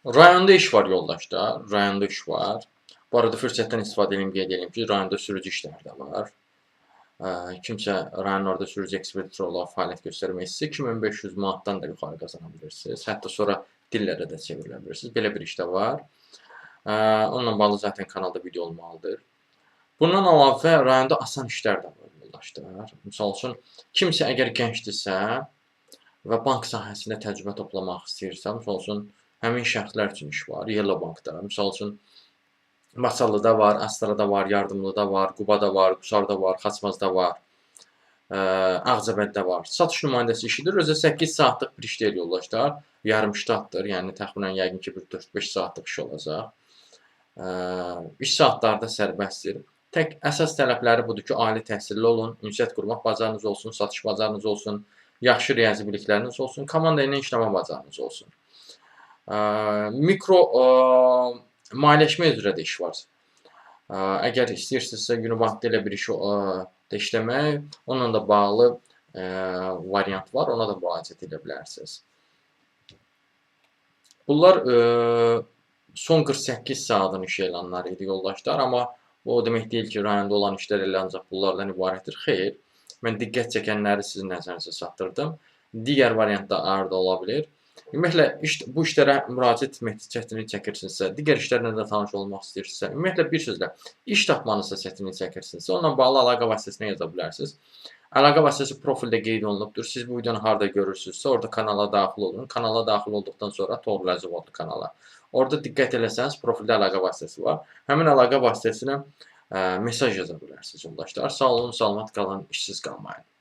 Rayonda iş var yoldaşlar, rayonda iş var. Bu arada fürsətdən istifadə edeyim, qeyd edeyim ki, rayonda sürücü işləri də var. Kimsə rayonlarda sürücü ekspeditör olaraq fəaliyyət göstərmək istəyirsə 2500 manatdan da yuxarı qazana bilirsiniz. Hətta sonra dillərə də çevrilə bilirsiniz. Belə bir iş də var. Onunla bağlı zaten kanalda video olmalıdır. Bundan əlavə rayonda asan işlər də var yoldaşlar. Misal üçün, kimsə əgər gəncdirsə və bank sahəsində təcrübə toplamaq istəyirsə, misal üçün, həmin şəxslər üçün iş var. Yellow Bankda, misal üçün, Masallıda var, Astrada var, Yardımlıda var, Qubada var, Qusarda var, Xaçmazda var, Ağcabəddə var. Satış nümayəndəsi işidir. Özü 8 saatlıq bir iş deyil yoldaşlar. Yarım ştatdır. Yəni təxminən yəqin ki, bir 4-5 saatlıq iş olacaq. İş saatları da sərbəstdir. Tək əsas tələbləri budur ki, ali təhsilli olun, ünsiyyət qurmaq bacarınız olsun, satış bacarınız olsun, yaxşı riyazi bilikləriniz olsun, komanda ilə işləmə bacarınız olsun. Mikro maliyyələşmə üzrə də iş var. Əgər istəyirsinizsə, Unibankda elə bir iş işləmək, onunla da bağlı variant var, ona da müraciət edə bilərsiniz. Bunlar son 48 saatın iş elanları idi yoldaşlar, amma bu o demək deyil ki, rayonda olan işlər elə ancaq bunlardan ibarətdir. Xeyr, mən diqqət çəkənləri sizin nəzərinizə çatdırdım. Digər variant da arada ola bilir. Ümumiyyətlə, bu işlərə müraciət etmək çətinlik çəkirsinizsə, digər işlərlə də tanış olmaq istəyirsinizsə, ümumiyyətlə bir sözlə, iş tapmanızda çətinlik çəkirsinizsə, onunla bağlı əlaqə vasitəsinə yaza bilərsiniz. Əlaqə vasitəsi profildə qeyd olunubdur. Siz bu videonu harada görürsünüzsə, orada kanala daxil olun. Kanala daxil olduqdan sonra Toğrul Əzizov adlı kanala. Orada diqqət eləsəniz, profildə əlaqə vasitəsi var. Həmin əlaqə vasitəsinə mesaj yaza bilərsiniz yoldaşlar. Sağ olun, salamat qalın, işsiz qalmayın.